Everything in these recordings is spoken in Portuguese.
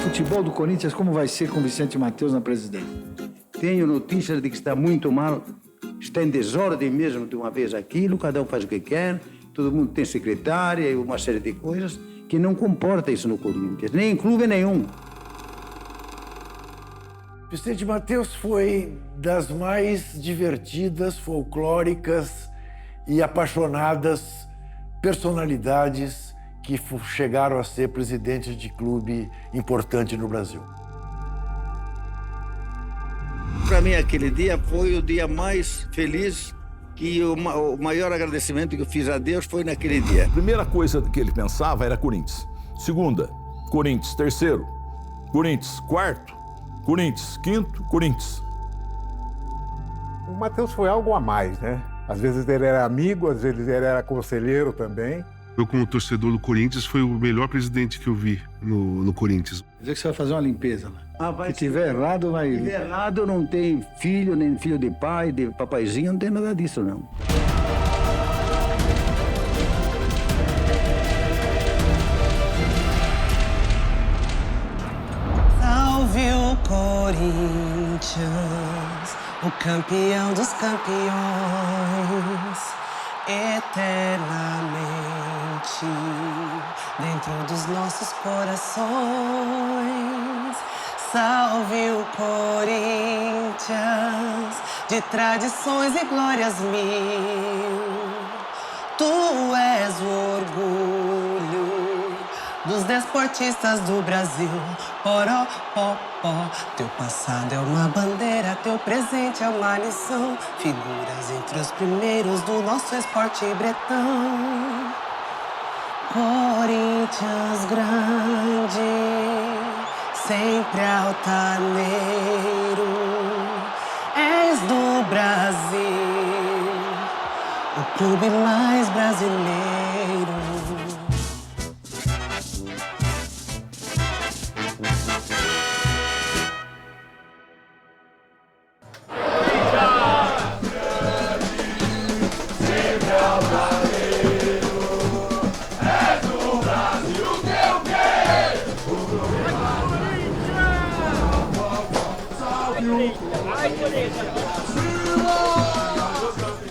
futebol do Corinthians, como vai ser com Vicente Matheus na presidência? Tenho notícias de que está muito mal, está em desordem mesmo de uma vez aquilo, cada um faz o que quer, todo mundo tem secretária e uma série de coisas que não comporta isso no Corinthians, nem em clube nenhum. Vicente Matheus foi das mais divertidas, folclóricas e apaixonadas personalidades que chegaram a ser presidentes de clube importante no Brasil. Para mim, aquele dia foi o dia mais feliz e o maior agradecimento que eu fiz a Deus foi naquele dia. A primeira coisa que ele pensava era Corinthians. Segunda, Corinthians. Terceiro, Corinthians. Quarto, Corinthians. Quinto, Corinthians. O Matheus foi algo a mais, né? Às vezes ele era amigo, às vezes ele era conselheiro também. Eu, como torcedor do Corinthians, foi o melhor presidente que eu vi no Corinthians. Quer dizer que você vai fazer uma limpeza lá. vai Se tiver errado, vai... Se tiver errado, não tem filho, nem filho de pai, de papaizinho, não tem nada disso, não. Salve o Corinthians, o campeão dos campeões, eternamente dentro dos nossos corações. Salve o Corinthians, de tradições e glórias mil. Tu és o orgulho dos desportistas do Brasil. Poró, pó, pó. Teu passado é uma bandeira, teu presente é uma lição. Figuras entre os primeiros do nosso esporte bretão. Corinthians grande, sempre altaneiro, és do Brasil, o clube mais brasileiro.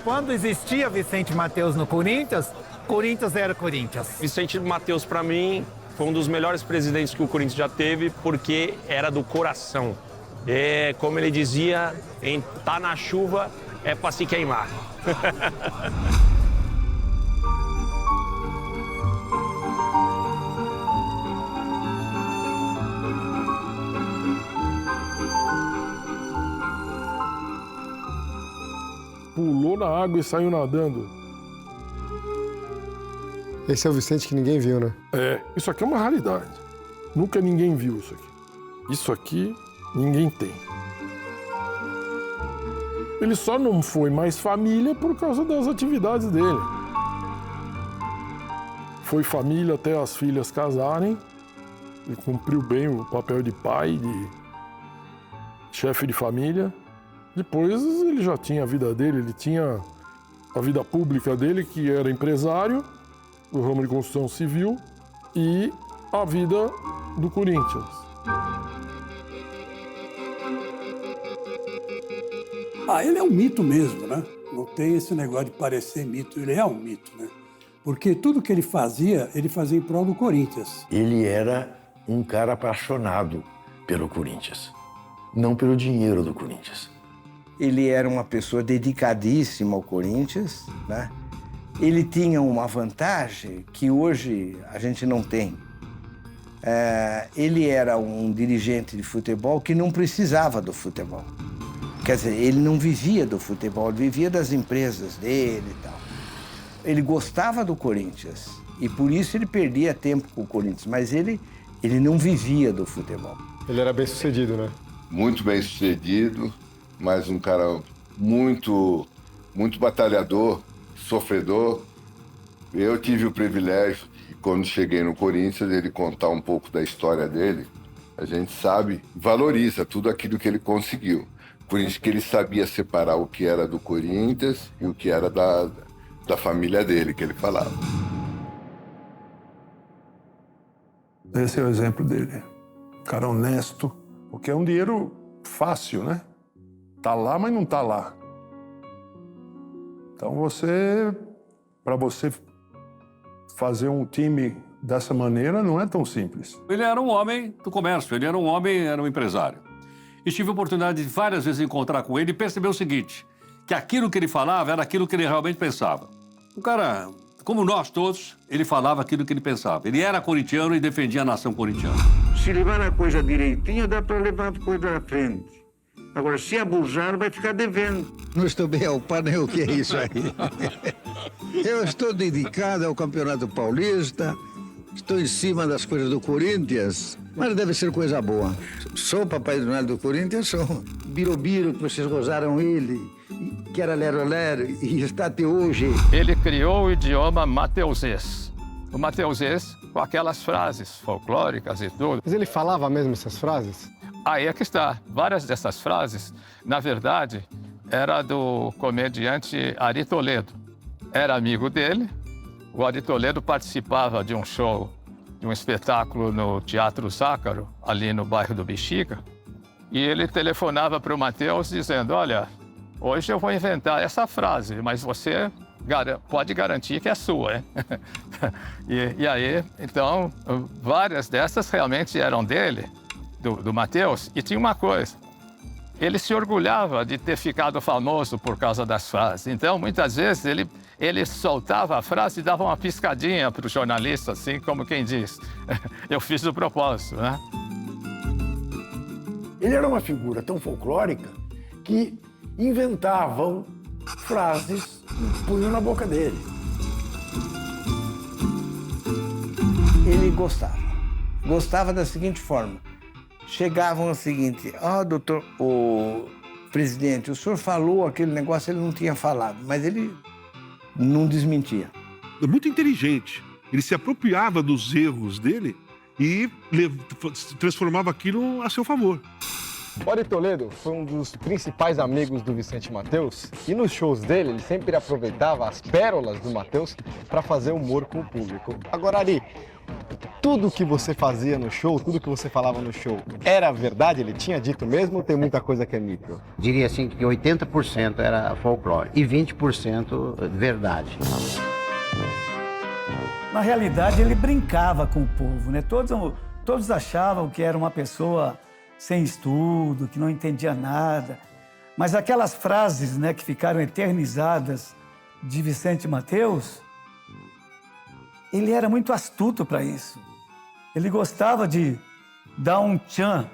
Quando existia Vicente Matheus no Corinthians, Corinthians era Corinthians. Vicente Matheus, para mim, foi um dos melhores presidentes que o Corinthians já teve, porque era do coração. É, como ele dizia, tá na chuva é para se queimar. Pulou na água e saiu nadando. Esse é o Vicente que ninguém viu, né? É, isso aqui é uma raridade. Nunca ninguém viu isso aqui. Isso aqui ninguém tem. Ele só não foi mais família por causa das atividades dele. Foi família até as filhas casarem. Ele cumpriu bem o papel de pai, de chefe de família. Depois ele já tinha a vida dele, ele tinha a vida pública dele, que era empresário do ramo de construção civil, e a vida do Corinthians. Ele é um mito mesmo, né? Não tem esse negócio de parecer mito, ele é um mito, né? Porque tudo que ele fazia em prol do Corinthians. Ele era um cara apaixonado pelo Corinthians, não pelo dinheiro do Corinthians. Ele era uma pessoa dedicadíssima ao Corinthians, né? Ele tinha uma vantagem que hoje a gente não tem. Ele era um dirigente de futebol que não precisava do futebol. Quer dizer, ele não vivia do futebol, ele vivia das empresas dele e tal. Ele gostava do Corinthians e por isso ele perdia tempo com o Corinthians, mas ele não vivia do futebol. Ele era bem sucedido, né? Muito bem sucedido, mas um cara muito batalhador, sofredor. Eu tive o privilégio, quando cheguei no Corinthians, ele contar um pouco da história dele. A gente sabe, valoriza tudo aquilo que ele conseguiu. Por isso que ele sabia separar o que era do Corinthians e o que era da família dele, que ele falava. Esse é o exemplo dele. cara honesto, porque é um dinheiro fácil, né? Tá lá, mas não tá lá. Então para você fazer um time dessa maneira não é tão simples. Ele era um homem do comércio, era um empresário. E tive a oportunidade de várias vezes encontrar com ele e perceber o seguinte, que aquilo que ele falava era aquilo que ele realmente pensava. Um cara, como nós todos, ele falava aquilo que ele pensava. Ele era corintiano e defendia a nação corintiana. Se levar a coisa direitinho, dá para levar a coisa à frente. Agora, se abusar, vai ficar devendo. Não estou bem ao par, nem o que é isso aí. Eu estou dedicado ao Campeonato Paulista, estou em cima das coisas do Corinthians, mas deve ser coisa boa. Sou o Papai Noel do Corinthians, sou. Birubiru, que vocês gozaram ele, que era lero-lero, e está até hoje. Ele criou o idioma mateusês. O mateusês com aquelas frases folclóricas e tudo. Mas ele falava mesmo essas frases? Aí é que está. Várias dessas frases, na verdade, era do comediante Ari Toledo. Era amigo dele. O Ari Toledo participava de um show, de um espetáculo no Teatro Zácaro, ali no bairro do Bexiga. E ele telefonava para o Mateus dizendo, olha, hoje eu vou inventar essa frase, mas você pode garantir que é sua, hein? E aí, então, várias dessas realmente eram dele, do Mateus. E tinha uma coisa, ele se orgulhava de ter ficado famoso por causa das frases. Então, muitas vezes, ele soltava a frase e dava uma piscadinha para o jornalista, assim como quem diz, eu fiz o propósito, né? Ele era uma figura tão folclórica que inventavam frases e punham na boca dele. Ele gostava da seguinte forma. Chegavam o seguinte, doutor, o presidente, o senhor falou aquele negócio, ele não tinha falado, mas ele não desmentia. Muito inteligente. Ele se apropriava dos erros dele e transformava aquilo a seu favor. O Ari Toledo foi um dos principais amigos do Vicente Mateus e nos shows dele ele sempre aproveitava as pérolas do Mateus para fazer humor com o público. Agora, Ari, tudo que você fazia no show, tudo que você falava no show, era verdade? Ele tinha dito mesmo ou tem muita coisa que é mito? Diria assim que 80% era folclore e 20% verdade. Na realidade, ele brincava com o povo, né? Todos achavam que era uma pessoa sem estudo, que não entendia nada. Mas aquelas frases, né, que ficaram eternizadas de Vicente Mateus, ele era muito astuto para isso. Ele gostava de dar um tchan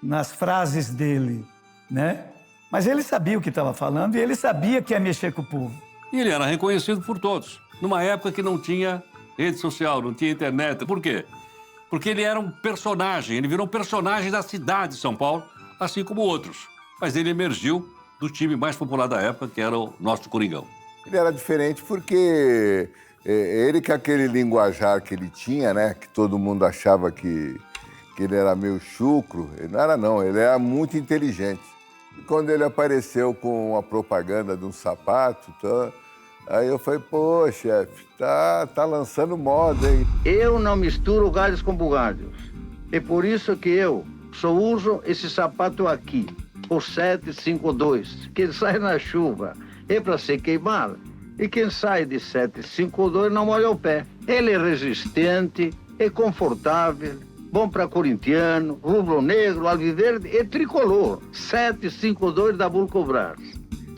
nas frases dele, né? Mas ele sabia o que estava falando e ele sabia que ia mexer com o povo. E ele era reconhecido por todos, numa época que não tinha rede social, não tinha internet. Por quê? Porque ele era um personagem, ele virou um personagem da cidade de São Paulo, assim como outros. Mas ele emergiu do time mais popular da época, que era o nosso Coringão. Ele era diferente porque ele, com aquele linguajar que ele tinha, né, que todo mundo achava que ele era meio chucro, ele não era não, ele era muito inteligente. E quando ele apareceu com a propaganda de um sapato, aí eu falei, pô, chefe, tá lançando moda, hein? Eu não misturo galhos com bugalhos. É por isso que eu só uso esse sapato aqui, o 752, que sai na chuva. É para se queimar. E quem sai de 752 não molha o pé. Ele é resistente, é confortável, bom para corintiano, rubro-negro, alviverde e tricolor. 752 da Vulcobras.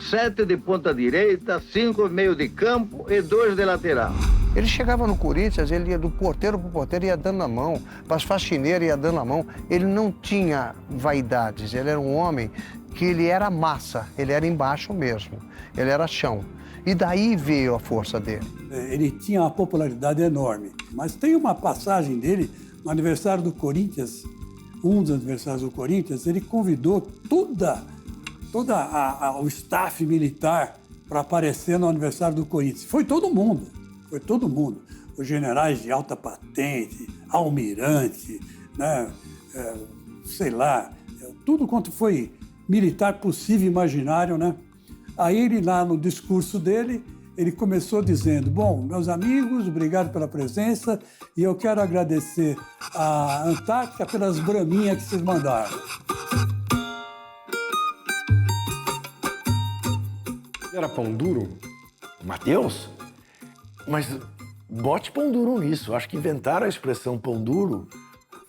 7 de ponta direita, 5 meio de campo e 2 de lateral. Ele chegava no Corinthians, ele ia do porteiro pro porteiro, ia dando a mão, para as faxineiras ia dando a mão. Ele não tinha vaidades, ele era um homem que ele era massa, ele era embaixo mesmo, ele era chão. E daí veio a força dele. Ele tinha uma popularidade enorme, mas tem uma passagem dele no aniversário do Corinthians, um dos aniversários do Corinthians, ele convidou toda o staff militar para aparecer no aniversário do Corinthians. Foi todo mundo. Os generais de alta patente, almirante, né? Sei lá, tudo quanto foi militar possível e imaginário, né? Aí ele lá no discurso dele, ele começou dizendo: bom, meus amigos, obrigado pela presença e eu quero agradecer à Antártica pelas braminhas que vocês mandaram. Era pão duro? Matheus? Mas bote pão duro nisso. Acho que inventaram a expressão pão duro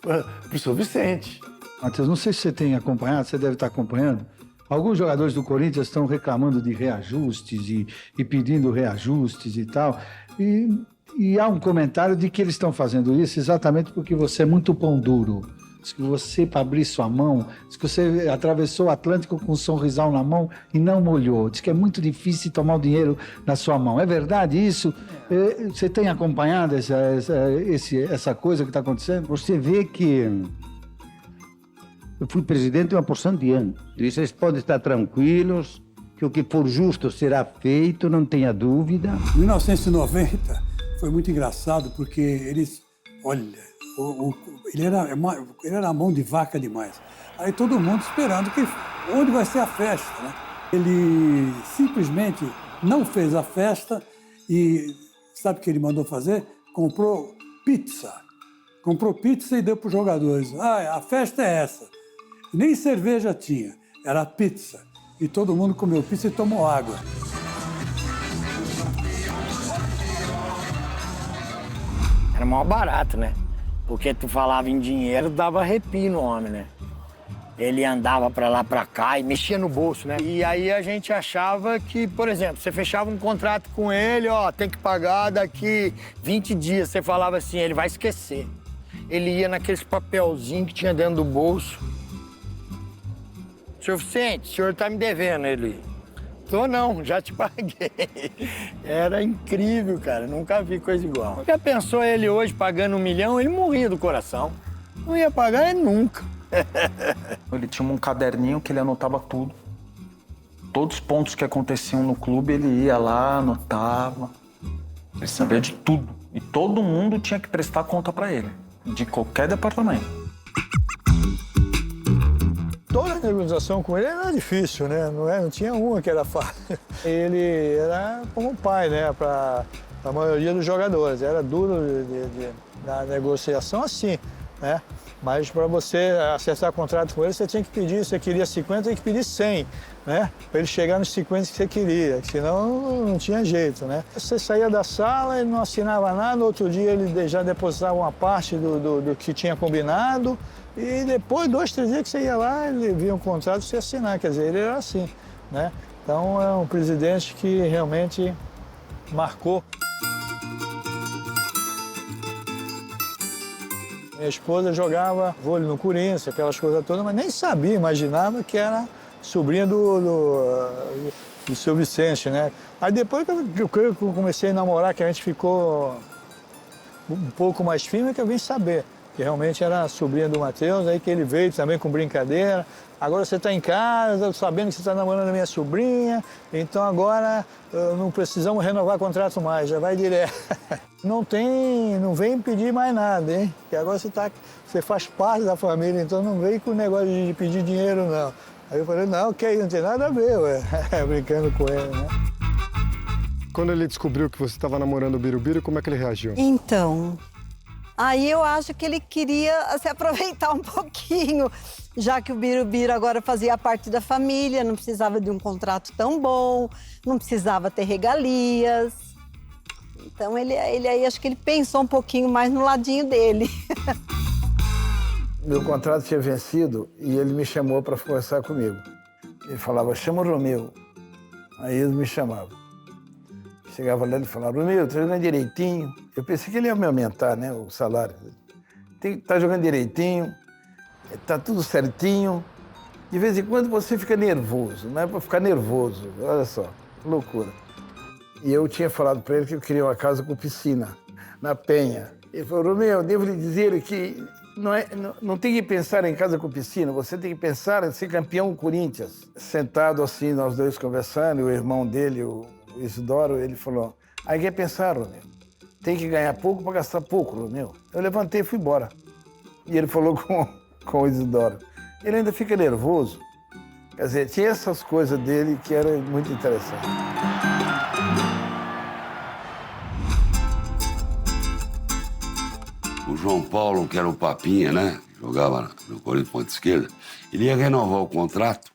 para o seu Vicente. Matheus, não sei se você tem acompanhado, você deve estar acompanhando. Alguns jogadores do Corinthians estão reclamando de reajustes e pedindo reajustes e tal. E há um comentário de que eles estão fazendo isso exatamente porque você é muito pão duro. Diz que você, para abrir sua mão, diz que você atravessou o Atlântico com um sorrisal na mão e não molhou. Diz que é muito difícil tomar o dinheiro na sua mão. É verdade isso? Você tem acompanhado essa coisa que está acontecendo? Você vê que eu fui presidente uma porção de anos. E vocês podem estar tranquilos que o que for justo será feito, não tenha dúvida. Em 1990 foi muito engraçado porque eles, olha, ele era a mão de vaca demais. Aí todo mundo esperando onde vai ser a festa, né? Ele simplesmente não fez a festa e sabe o que ele mandou fazer? Comprou pizza. Comprou pizza e deu para os jogadores. Ah, a festa é essa. Nem cerveja tinha, era pizza. E todo mundo comeu pizza e tomou água. Era mó barato, né? Porque tu falava em dinheiro, dava arrepio no homem, né? Ele andava pra lá, pra cá e mexia no bolso, né? E aí a gente achava que, por exemplo, você fechava um contrato com ele, ó, tem que pagar daqui 20 dias. Você falava assim, ele vai esquecer. Ele ia naqueles papelzinhos que tinha dentro do bolso. Senhor Vicente, o senhor tá me devendo. Ele, tô não, já te paguei. Era incrível, cara, nunca vi coisa igual. Já pensou ele hoje pagando 1 milhão, ele morria do coração. Não ia pagar ele nunca. Ele tinha um caderninho que ele anotava tudo. Todos os pontos que aconteciam no clube, ele ia lá, anotava. Ele sabia de tudo. E todo mundo tinha que prestar conta para ele, de qualquer departamento. Toda a negociação com ele era difícil, né? Não tinha uma que era fácil. Ele era como um pai, né? Para a maioria dos jogadores. Era duro na negociação assim, né? Mas para você acertar contrato com ele, você tinha que pedir, você queria 50, tinha que pedir 100, né? Para ele chegar nos 50 que você queria, senão não tinha jeito, né? Você saía da sala, ele não assinava nada, no outro dia ele já depositava uma parte do que tinha combinado, e depois, 2, 3 dias que você ia lá, ele via um contrato e você ia assinar, quer dizer, ele era assim, né? Então é um presidente que realmente marcou. Minha esposa jogava vôlei no Corinthians, aquelas coisas todas, mas nem sabia, imaginava que era sobrinha do seu Vicente, né? Aí depois que eu comecei a namorar, que a gente ficou um pouco mais firme, que eu vim saber que realmente era sobrinha do Matheus, aí que ele veio também com brincadeira. Agora você está em casa, sabendo que você está namorando a minha sobrinha, então agora não precisamos renovar contrato mais, já vai direto. Não vem pedir mais nada, hein? Porque agora você faz parte da família, então não vem com o negócio de pedir dinheiro, não. Aí eu falei, não, que aí não tem nada a ver, ué. Brincando com ele, né? Quando ele descobriu que você estava namorando o Birubiru, como é que ele reagiu? Então, aí eu acho que ele queria se aproveitar um pouquinho, já que o Birubiru agora fazia parte da família, não precisava de um contrato tão bom, não precisava ter regalias. Então ele aí acho que ele pensou um pouquinho mais no ladinho dele. Meu contrato tinha vencido e ele me chamou para conversar comigo. Ele falava, chama o Romeu. Aí ele me chamava. Chegava lá e falava, Romeu, tá jogando direitinho. Eu pensei que ele ia me aumentar, né, o salário. Tá jogando direitinho, tá tudo certinho. De vez em quando você fica nervoso, não é para ficar nervoso, olha só, loucura. E eu tinha falado para ele que eu queria uma casa com piscina, na Penha. Ele falou, Romeu, devo lhe dizer que não tem que pensar em casa com piscina, você tem que pensar em ser campeão do Corinthians. Sentado assim, nós dois conversando, e o irmão dele, o Isidoro, ele falou, aí quer pensar, Romeu, tem que ganhar pouco para gastar pouco, Romeu. Eu levantei e fui embora. E ele falou com o Isidoro, ele ainda fica nervoso. Quer dizer, tinha essas coisas dele que eram muito interessantes. João Paulo, que era o Papinha, né? Jogava no Corinthians ponta esquerda. Ele ia renovar o contrato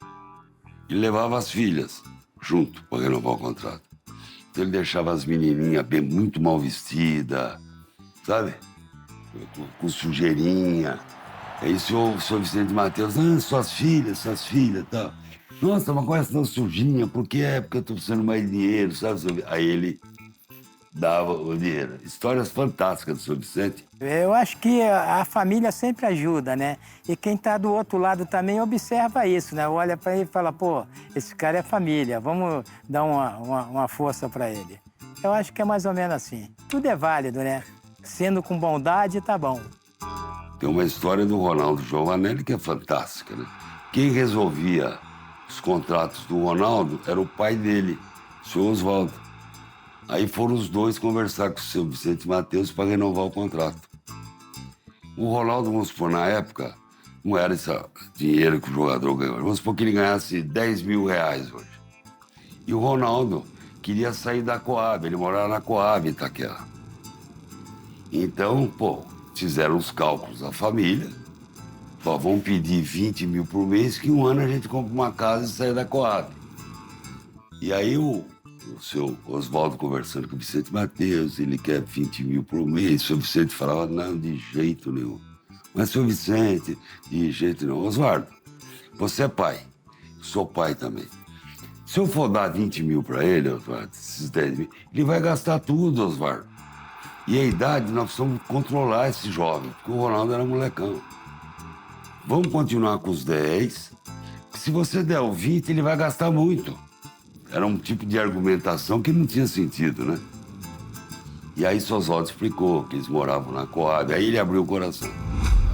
e levava as filhas junto para renovar o contrato. Então ele deixava as menininhas bem, muito mal vestidas, sabe? Com sujeirinha. Aí o senhor Vicente Matheus, suas filhas e tal. Nossa, mas qual é tão sujinha? Por que é? Porque eu tô precisando mais dinheiro, sabe? Aí ele dava o dinheiro. Histórias fantásticas do senhor Vicente. Eu acho que a família sempre ajuda, né? E quem tá do outro lado também observa isso, né? Olha para ele e fala, pô, esse cara é família, vamos dar uma força para ele. Eu acho que é mais ou menos assim. Tudo é válido, né? Sendo com bondade, tá bom. Tem uma história do Ronaldo Giovanelli que é fantástica, né? Quem resolvia os contratos do Ronaldo era o pai dele, o senhor Oswaldo. Aí foram os dois conversar com o seu Vicente Matheus para renovar o contrato. O Ronaldo, vamos supor, na época, não era esse dinheiro que o jogador ganhou. Vamos supor que ele ganhasse 10 mil reais hoje. E o Ronaldo queria sair da Coab, ele morava na Coab, em Itaquera. Então, pô, fizeram os cálculos da família. Falaram, vamos pedir 20 mil por mês, que um ano a gente compra uma casa e sai da Coab. E aí o seu Oswaldo conversando com o Vicente Matheus, ele quer 20 mil por mês. O seu Vicente falava, não, de jeito nenhum. Mas, seu Vicente, de jeito nenhum. Oswaldo, você é pai, sou pai também. Se eu for dar 20 mil para ele, Oswaldo, esses 10 mil, ele vai gastar tudo, Oswaldo. E a idade, nós precisamos controlar esse jovem, porque o Ronaldo era molecão. Vamos continuar com os 10, se você der o 20, ele vai gastar muito. Era um tipo de argumentação que não tinha sentido, né? E aí seu Oswaldo explicou que eles moravam na Coab, aí ele abriu o coração.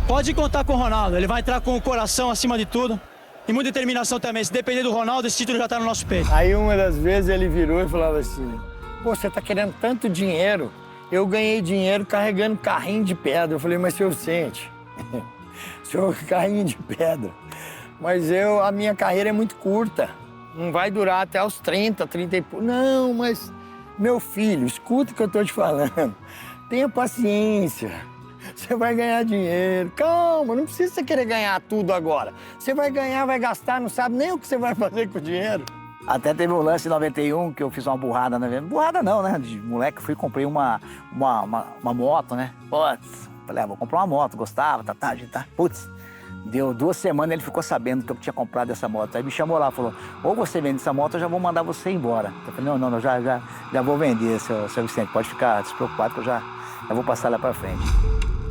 Pode contar com o Ronaldo, ele vai entrar com o coração acima de tudo e muita determinação também. Se depender do Ronaldo, esse título já tá no nosso peito. Aí uma das vezes ele virou e falava assim, pô, você tá querendo tanto dinheiro, eu ganhei dinheiro carregando carrinho de pedra. Eu falei, mas senhor Vicente, senhor carrinho de pedra, mas a minha carreira é muito curta. Não vai durar até os 30 e pouco. Não, mas, meu filho, escuta o que eu tô te falando. Tenha paciência. Você vai ganhar dinheiro. Calma, não precisa você querer ganhar tudo agora. Você vai ganhar, vai gastar, não sabe nem o que você vai fazer com o dinheiro. Até teve um lance em 91 que eu fiz uma burrada, né? Burrada não, né? De moleque, fui e comprei uma moto, né? Putz, falei, vou comprar uma moto, gostava, tá. Putz. Deu 2 semanas, ele ficou sabendo que eu tinha comprado essa moto. Aí me chamou lá, falou, ou você vende essa moto, eu já vou mandar você embora. Eu falei, não, já vou vender, seu Vicente, pode ficar despreocupado que eu já vou passar lá pra frente.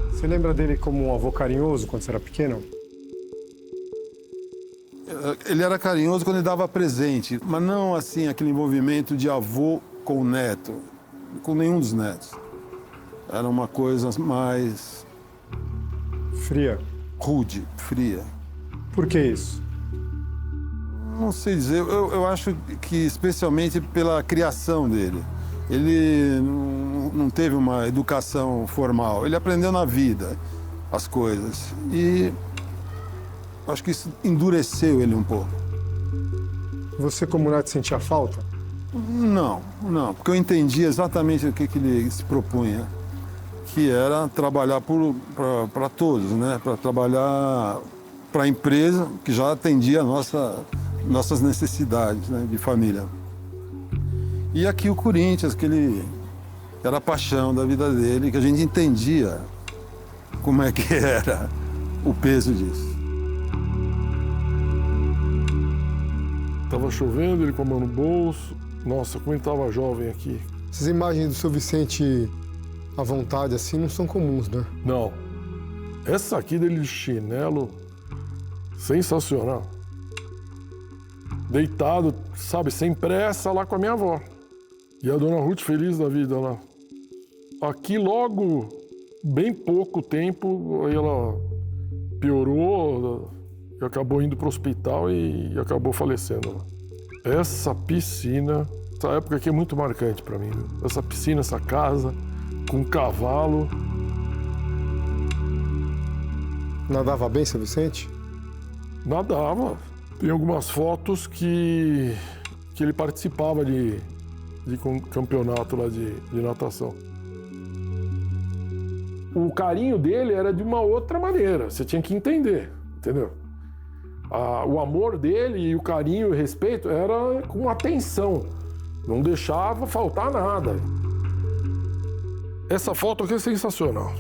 Você lembra dele como um avô carinhoso quando você era pequeno? Ele era carinhoso quando ele dava presente, mas não assim, aquele envolvimento de avô com o neto, com nenhum dos netos. Era uma coisa mais... Fria? Rude, fria. Por que isso? Não sei dizer, eu acho que especialmente pela criação dele. Ele não teve uma educação formal, ele aprendeu na vida as coisas. E acho que isso endureceu ele um pouco. Você, como neto, sentia falta? Não, porque eu entendi exatamente o que ele se propunha. Que era trabalhar para todos, né? Para trabalhar para a empresa que já atendia nossas necessidades, né? De família. E aqui o Corinthians, que era a paixão da vida dele, que a gente entendia como é que era o peso disso. Tava chovendo, ele com a mão no bolso. Nossa, como ele tava jovem aqui. Essas imagens do seu Vicente à vontade, assim, não são comuns, né? Não. Essa aqui dele de chinelo, sensacional. Deitado, sabe, sem pressa, lá com a minha avó. E a dona Ruth feliz da vida lá. Aqui logo, bem pouco tempo, aí ela piorou e acabou indo para o hospital e acabou falecendo lá. Essa piscina, essa época aqui é muito marcante para mim. Essa piscina, essa casa, com um cavalo. Nadava bem, seu Vicente? Nadava. Tem algumas fotos que ele participava de campeonato lá de natação. o carinho dele era de uma outra maneira, você tinha que entender, entendeu? O amor dele e o carinho e o respeito era com atenção, não deixava faltar nada. Essa foto aqui é sensacional.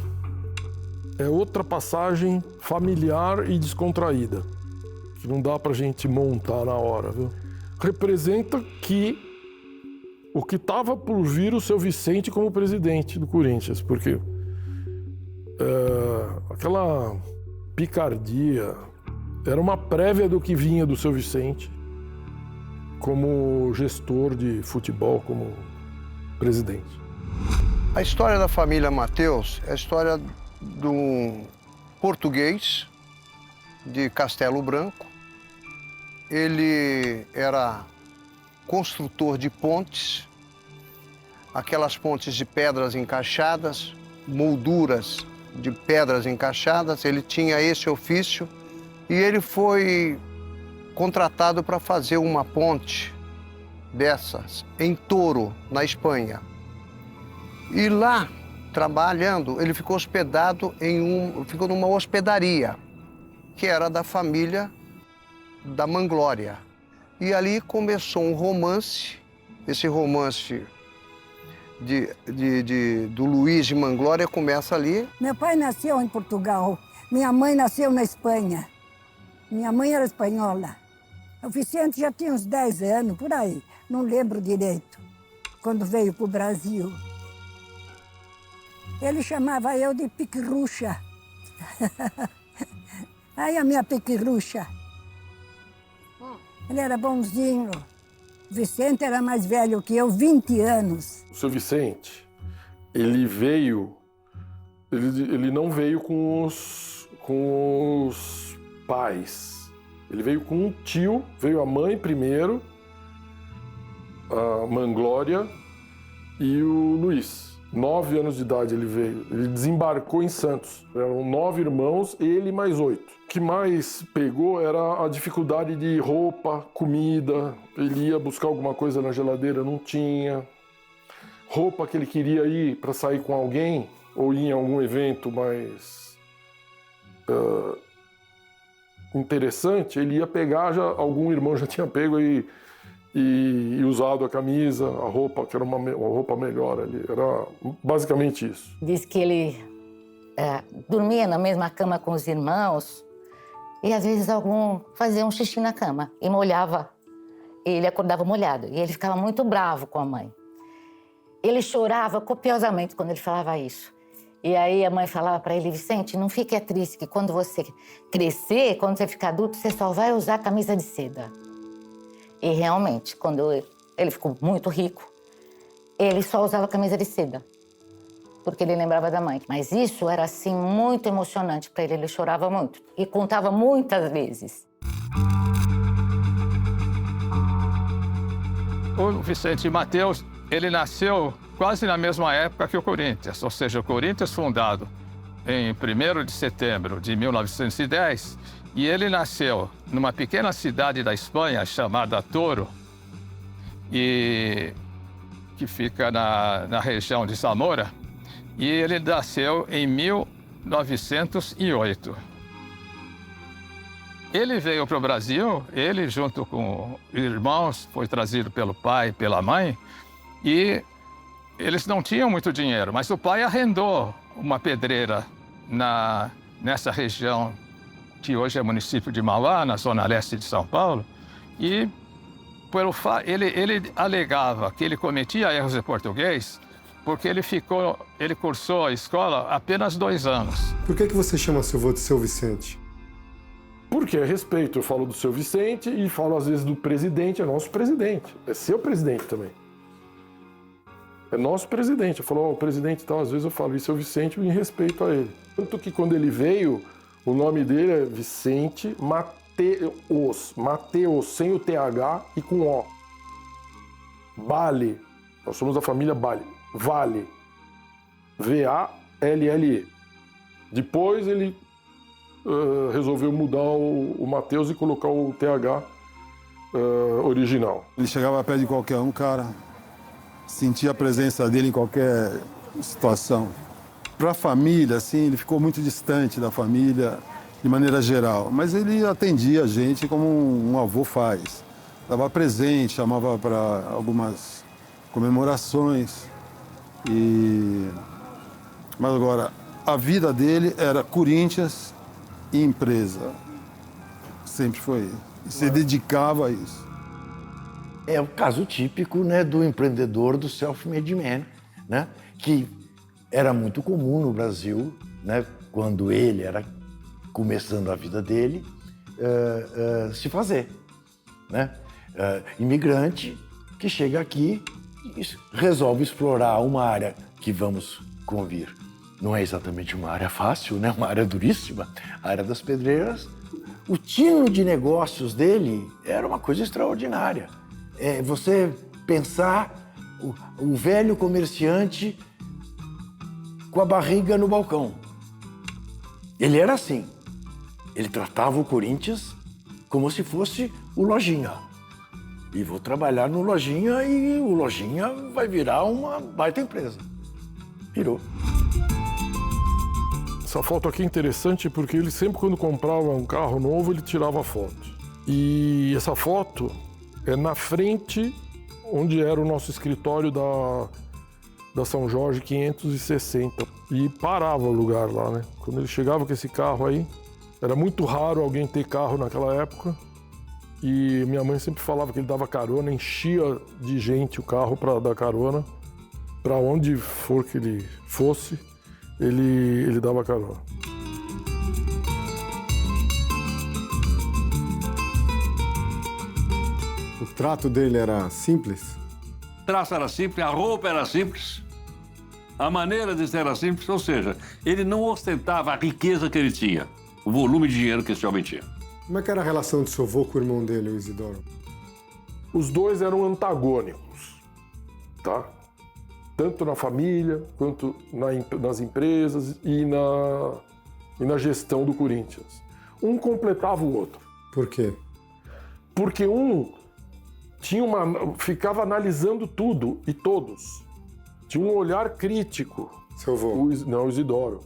É outra passagem familiar e descontraída, que não dá pra gente montar na hora, viu? Representa que o que estava por vir o seu Vicente como presidente do Corinthians, porque aquela picardia era uma prévia do que vinha do seu Vicente como gestor de futebol, como presidente. A história da família Matheus é a história de um português de Castelo Branco. Ele era construtor de pontes, aquelas pontes de pedras encaixadas, molduras de pedras encaixadas. Ele tinha esse ofício e ele foi contratado para fazer uma ponte dessas em Toro, na Espanha. E lá, trabalhando, ele ficou hospedado ficou numa hospedaria, que era da família da Manglória. E ali começou um romance, esse romance do Luiz de Manglória começa ali. Meu pai nasceu em Portugal, minha mãe nasceu na Espanha. Minha mãe era espanhola. O Vicente já tinha uns 10 anos, por aí, não lembro direito, quando veio para o Brasil. Ele chamava eu de piquirrucha. Ai, a minha piquirrucha. Ele era bonzinho. O Vicente era mais velho que eu, 20 anos. O seu Vicente, ele não veio com os pais. Ele veio com um tio, veio a mãe primeiro, a Manglória e o Luiz. 9 anos de idade ele veio. Ele desembarcou em Santos. Eram 9 irmãos, ele mais 8. O que mais pegou era a dificuldade de roupa, comida. Ele ia buscar alguma coisa na geladeira, não tinha. Roupa que ele queria ir para sair com alguém ou ir em algum evento mais interessante, ele ia pegar, algum irmão já tinha pego e usado a camisa, a roupa, que era uma roupa melhor ali. Era basicamente isso. Diz que ele dormia na mesma cama com os irmãos e às vezes algum fazia um xixi na cama e molhava. E ele acordava molhado e ele ficava muito bravo com a mãe. Ele chorava copiosamente quando ele falava isso. E aí a mãe falava para ele: Vicente, não fique triste, que quando você crescer, quando você ficar adulto, você só vai usar camisa de seda. E realmente, quando ele ficou muito rico, ele só usava camisa de seda, porque ele lembrava da mãe. Mas isso era, assim, muito emocionante para ele chorava muito e contava muitas vezes. O Vicente Matheus, ele nasceu quase na mesma época que o Corinthians, ou seja, o Corinthians fundado em 1º de setembro de 1910, e ele nasceu numa pequena cidade da Espanha chamada Toro, que fica na região de Zamora, e ele nasceu em 1908. Ele veio para o Brasil, ele junto com irmãos, foi trazido pelo pai e pela mãe, e eles não tinham muito dinheiro, mas o pai arrendou uma pedreira nessa região que hoje é município de Mauá, na zona leste de São Paulo, e ele alegava que ele cometia erros de português porque ele cursou a escola apenas 2 anos. Por que você chama seu avô de seu Vicente? Porque é respeito. Eu falo do seu Vicente e falo às vezes do presidente, é nosso presidente. É seu presidente também. É nosso presidente. Eu falo, o presidente tal, às vezes eu falo, e seu Vicente em respeito a ele. Tanto que quando ele veio, o nome dele é Vicente Mateus, sem o TH e com O. Bale. Nós somos da família Bale. Vale. V-A-L-L-E. Depois ele resolveu mudar o Mateus e colocar o TH original. Ele chegava perto de qualquer um, cara, sentia a presença dele em qualquer situação. para a família, assim, ele ficou muito distante da família de maneira geral. Mas ele atendia a gente como um avô faz. Dava presente, chamava para algumas comemorações. Mas agora, a vida dele era Corinthians e empresa. Sempre foi. E se dedicava a isso. É o caso típico, né, do empreendedor, do self-made man, né, que era muito comum no Brasil, né, quando ele era começando a vida dele, se fazer, né? Imigrante que chega aqui e resolve explorar uma área que, vamos convir, não é exatamente uma área fácil, né, uma área duríssima, a área das pedreiras. O tino de negócios dele era uma coisa extraordinária. Você pensar o velho comerciante com a barriga no balcão. Ele era assim. Ele tratava o Corinthians como se fosse o Lojinha. E vou trabalhar no Lojinha e o Lojinha vai virar uma baita empresa. Virou. Essa foto aqui é interessante porque ele sempre, quando comprava um carro novo, ele tirava foto. E essa foto é na frente onde era o nosso escritório da São Jorge 560. E parava o lugar lá, né? Quando ele chegava com esse carro aí, era muito raro alguém ter carro naquela época. E minha mãe sempre falava que ele dava carona, enchia de gente o carro para dar carona. Para onde for que ele fosse, ele dava carona. O trato dele era simples? O traço era simples, a roupa era simples, a maneira de ser era simples, ou seja, ele não ostentava a riqueza que ele tinha, o volume de dinheiro que esse homem tinha. Como é que era a relação do seu avô com o irmão dele, o Isidoro? Os dois eram antagônicos, tá? Tanto na família, quanto nas empresas e na gestão do Corinthians. Um completava o outro. Por quê? Porque um ficava analisando tudo e todos. Tinha um olhar crítico. Seu avô? O Isidoro.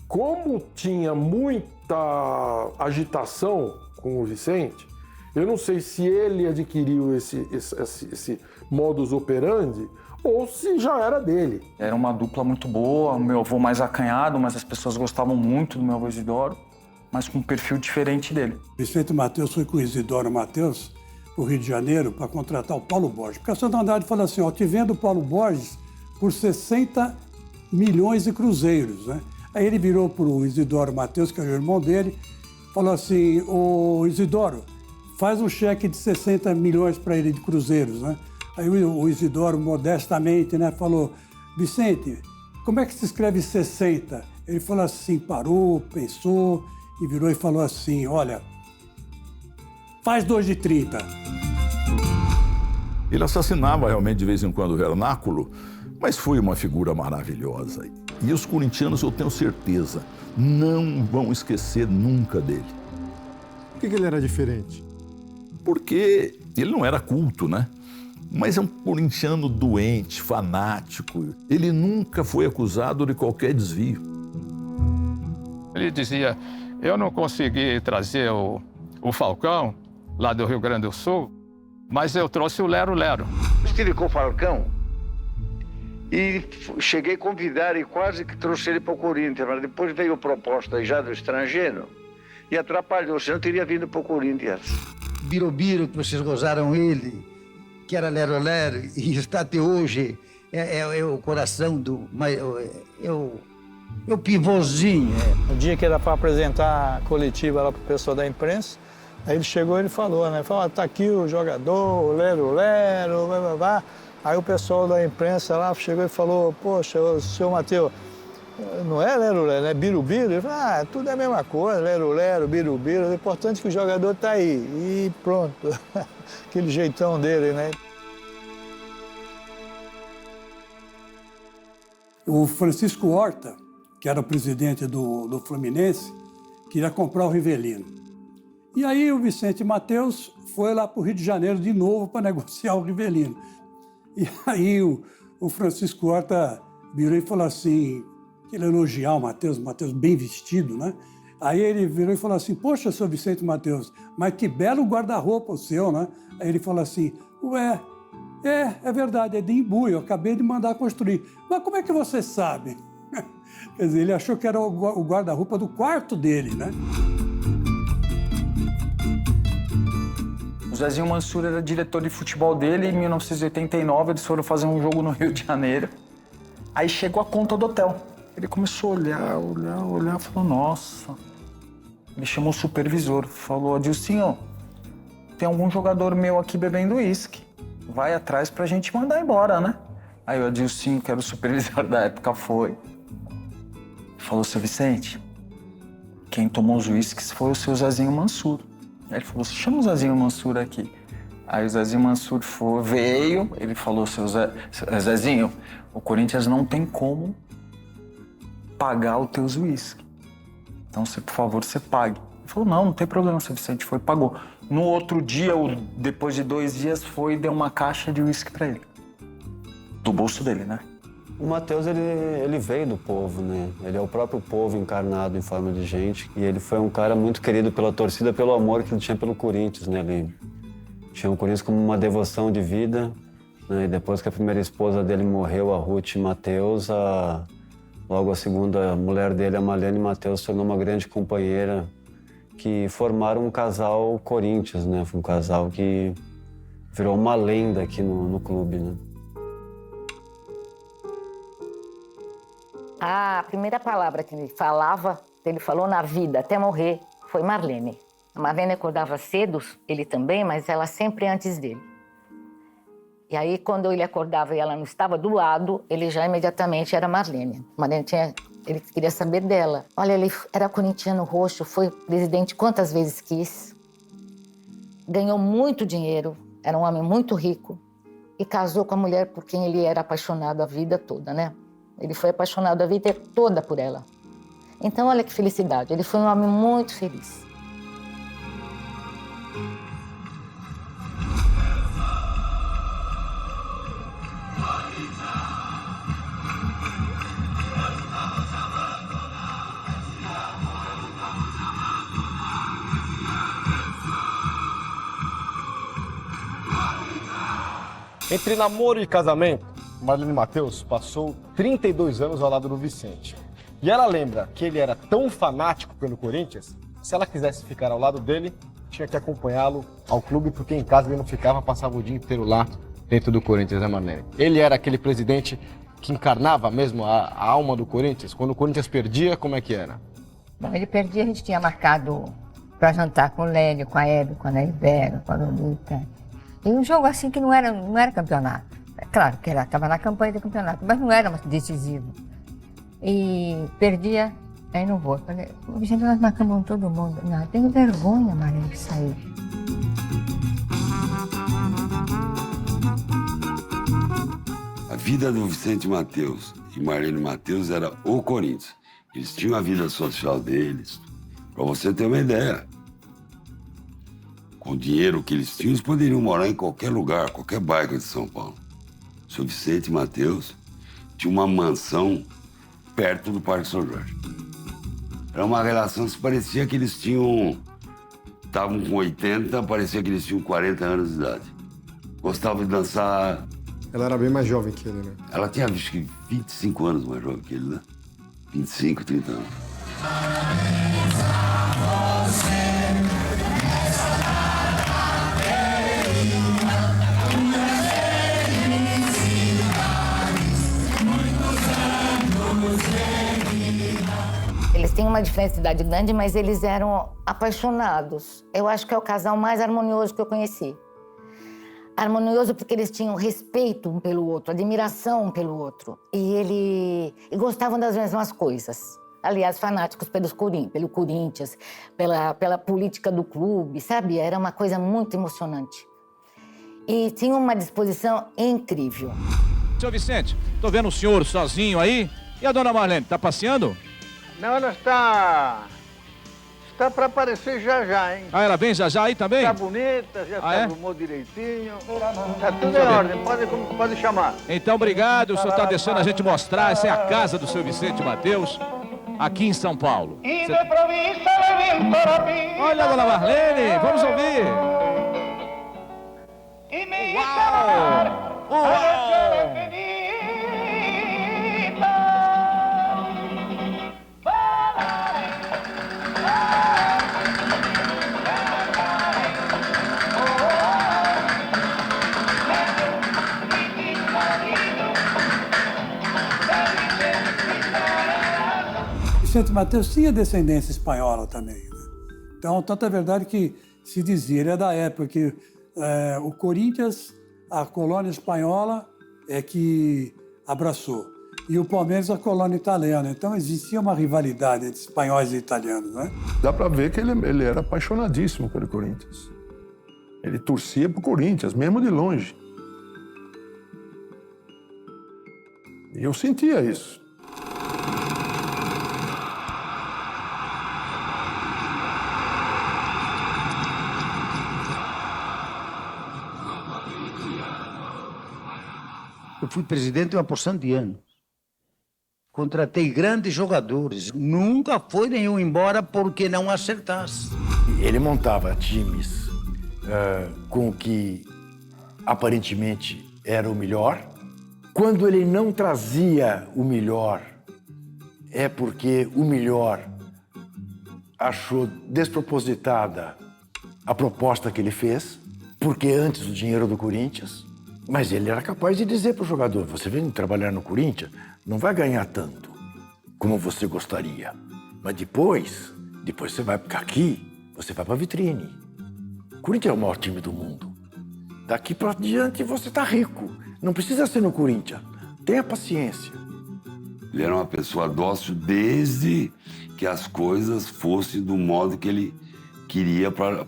Como tinha muita agitação com o Vicente, eu não sei se ele adquiriu esse modus operandi ou se já era dele. Era uma dupla muito boa, o meu avô mais acanhado, mas as pessoas gostavam muito do meu avô Isidoro, mas com um perfil diferente dele. Vicente Mateus foi com o Isidoro Mateus para o Rio de Janeiro para contratar o Paulo Borges. Porque a Santa Andrade falou assim, ó, te vendo o Paulo Borges por 60 milhões de cruzeiros, né? Aí ele virou para o Isidoro Mateus, que era o irmão dele, falou assim, ô Isidoro, faz um cheque de 60 milhões para ele de cruzeiros, né? Aí o Isidoro, modestamente, né, falou, Vicente, como é que se escreve 60? Ele falou assim, parou, pensou e virou e falou assim, olha, faz 2 de 30. Ele assassinava realmente de vez em quando o vernáculo, mas foi uma figura maravilhosa. E os corintianos, eu tenho certeza, não vão esquecer nunca dele. Por que ele era diferente? Porque ele não era culto, né? Mas é um corintiano doente, fanático. Ele nunca foi acusado de qualquer desvio. Ele dizia, eu não consegui trazer o Falcão, lá do Rio Grande do Sul, mas eu trouxe o Lero Lero. Estive com o Falcão e cheguei a convidar e quase que trouxe ele para o Corinthians, mas depois veio proposta já do estrangeiro e atrapalhou, senão teria vindo para o Corinthians. Birubiru, que vocês gozaram ele, que era Lero Lero, e está até hoje, é o coração do... É o pivôzinho. No dia que era para apresentar a coletiva lá para o pessoal da imprensa, aí ele chegou e ele falou, né? Falou, tá aqui o jogador, o Lero Lero, blá, blá, blá. Aí o pessoal da imprensa lá chegou e falou, poxa, o senhor Mateus, não é Lero Lero, é Birubiru? Ele falou, tudo é a mesma coisa, Lero Lero, Birubiru, o importante é que o jogador tá aí. E pronto, aquele jeitão dele, né? O Francisco Horta, que era o presidente do Fluminense, queria comprar o Rivelino. E aí o Vicente Mateus foi lá para o Rio de Janeiro de novo para negociar o Rivelino. E aí o Francisco Horta virou e falou assim, ele elogiar o Matheus bem vestido, né? Aí ele virou e falou assim, poxa, seu Vicente Matheus, mas que belo guarda-roupa o seu, né? Aí ele falou assim, ué, é verdade, é de Imbu, eu acabei de mandar construir. Mas como é que você sabe? Quer dizer, ele achou que era o guarda-roupa do quarto dele, né? O Zezinho Mansur era diretor de futebol dele, em 1989 eles foram fazer um jogo no Rio de Janeiro. Aí chegou a conta do hotel. Ele começou a olhar, falou, nossa. Ele chamou o supervisor, falou, Adilcinho, tem algum jogador meu aqui bebendo uísque. Vai atrás pra gente mandar embora, né? Aí o Adilcinho, que era o supervisor da época, foi. Falou, seu Vicente, quem tomou os uísques foi o seu Zezinho Mansur. Aí ele falou, chama o Zezinho Mansur aqui. Aí o Zezinho Mansur veio, ele falou, seu Zezinho, o Corinthians não tem como pagar os teus uísques. Então, por favor, você pague. Ele falou, não tem problema, seu Vicente foi e pagou. No outro dia, depois de 2 dias, foi e deu uma caixa de uísque pra ele. Do bolso dele, né? O Matheus, ele veio do povo, né? Ele é o próprio povo encarnado em forma de gente. E ele foi um cara muito querido pela torcida, pelo amor que ele tinha pelo Corinthians, né? Ele tinha o Corinthians como uma devoção de vida, né? E depois que a primeira esposa dele morreu, a Ruth Matheus, logo a segunda mulher dele, a Marlene Matheus, se tornou uma grande companheira, que formaram um casal Corinthians, né? Foi um casal que virou uma lenda aqui no clube, né? A primeira palavra que ele falou na vida, até morrer, foi Marlene. A Marlene acordava cedo, ele também, mas ela sempre antes dele. E aí, quando ele acordava e ela não estava do lado, ele já imediatamente era Marlene. Ele queria saber dela. Olha, ele era corintiano roxo, foi presidente quantas vezes quis. Ganhou muito dinheiro, era um homem muito rico. E casou com a mulher por quem ele era apaixonado a vida toda, né? Ele foi apaixonado a vida toda por ela. Então, olha que felicidade. Ele foi um homem muito feliz. Entre namoro e casamento, Marlene Matheus passou 32 anos ao lado do Vicente. E ela lembra que ele era tão fanático pelo Corinthians, se ela quisesse ficar ao lado dele, tinha que acompanhá-lo ao clube, porque em casa ele não ficava, passava o dia inteiro lá dentro do Corinthians, né, Marlene? Ele era aquele presidente que encarnava mesmo a alma do Corinthians. Quando o Corinthians perdia, como é que era? Bom, ele perdia, a gente tinha marcado para jantar com o Lélio, com a Hebe, com a Ibero, com a Lolita. E um jogo assim que não era campeonato. É claro que estava na campanha do campeonato, mas não era decisivo. E perdia, aí não vou. Falei, Vicente, nós marcamos todo mundo. Não, tenho vergonha, Marlene, de sair. A vida do Vicente Matheus e Marlene Matheus era o Corinthians. Eles tinham a vida social deles. Para você ter uma ideia, com o dinheiro que eles tinham, eles poderiam morar em qualquer lugar, qualquer bairro de São Paulo. O seu Vicente Matheus tinha uma mansão perto do Parque São Jorge. Era uma relação que parecia que eles estavam com 80, parecia que eles tinham 40 anos de idade. Gostavam de dançar. Ela era bem mais jovem que ele, né? Ela tinha, acho que 25 anos mais jovem que ele, né? 25, 30 anos. Eles têm uma diferença de idade grande, mas eles eram apaixonados. Eu acho que é o casal mais harmonioso que eu conheci. Harmonioso porque eles tinham respeito um pelo outro, admiração um pelo outro. E gostavam das mesmas coisas. Aliás, fanáticos pelo Corinthians, pela política do clube, sabe? Era uma coisa muito emocionante. E tinham uma disposição incrível. Seu Vicente, tô vendo o senhor sozinho aí. E a dona Marlene, tá passeando? Não, ela está Tá para aparecer já, hein? Ah, ela vem já aí também? Tá bonita, já Ah, se é? arrumou direitinho. Tá tudo em ordem, pode chamar. Então, obrigado. O senhor está deixando a gente mostrar. Essa é a casa do seu Vicente Matheus, aqui em São Paulo. Olha a dona Marlene, vamos ouvir. Uau! Uau! Vicente Matheus tinha descendência espanhola também, né? Então, tanto é verdade que se dizia, ele é da época que o Corinthians, a colônia espanhola, é que abraçou. E o Palmeiras, a colônia italiana. Então, existia uma rivalidade entre espanhóis e italianos, né? Dá para ver que ele era apaixonadíssimo pelo Corinthians. Ele torcia pro Corinthians, mesmo de longe. E eu sentia isso. Eu fui presidente uma porção de anos. Contratei grandes jogadores. Nunca foi nenhum embora porque não acertasse. Ele montava times com o que aparentemente era o melhor. Quando ele não trazia o melhor, é porque o melhor achou despropositada a proposta que ele fez, porque antes o dinheiro do Corinthians. Mas ele era capaz de dizer para o jogador, você vem trabalhar no Corinthians, não vai ganhar tanto como você gostaria. Mas depois você vai ficar aqui, você vai para a vitrine. O Corinthians é o maior time do mundo. Daqui para diante você está rico. Não precisa ser no Corinthians. Tenha paciência. Ele era uma pessoa dócil desde que as coisas fossem do modo que ele queria para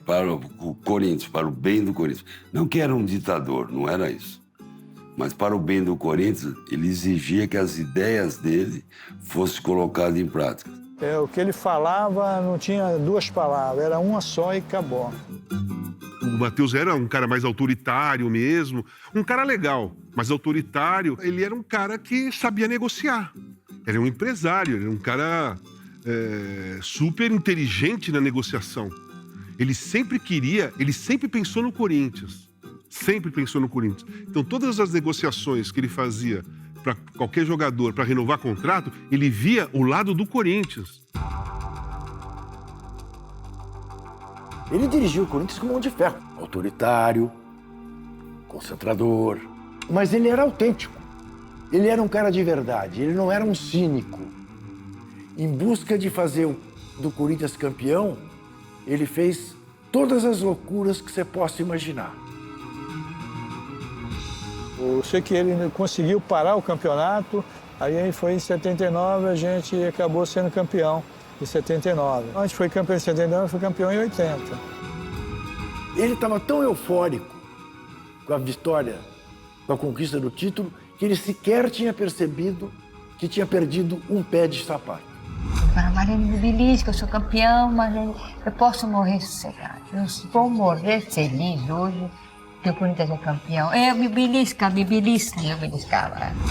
o Corinthians, para o bem do Corinthians. Não que era um ditador, não era isso. Mas para o bem do Corinthians, ele exigia que as ideias dele fossem colocadas em prática. O que ele falava não tinha duas palavras, era uma só e acabou. O Matheus era um cara mais autoritário mesmo, um cara legal, mas autoritário. Ele era um cara que sabia negociar. Ele era um empresário, ele era um cara super inteligente na negociação. Ele sempre pensou no Corinthians. Sempre pensou no Corinthians. Então, todas as negociações que ele fazia para qualquer jogador, para renovar contrato, ele via o lado do Corinthians. Ele dirigiu o Corinthians com mão de ferro. Autoritário, concentrador. Mas ele era autêntico. Ele era um cara de verdade. Ele não era um cínico. Em busca de fazer do Corinthians campeão, ele fez todas as loucuras que você possa imaginar. Eu sei que ele conseguiu parar o campeonato, aí foi em 79, a gente acabou sendo campeão em 79. A gente foi campeão em 79 e foi campeão em 80. Ele estava tão eufórico com a vitória, com a conquista do título, que ele sequer tinha percebido que tinha perdido um pé de sapato. Para Marlene, me belisca, eu sou campeão, mas eu posso morrer sossegado. Eu vou morrer feliz hoje, que o Corinthians é campeão. Me beliscava.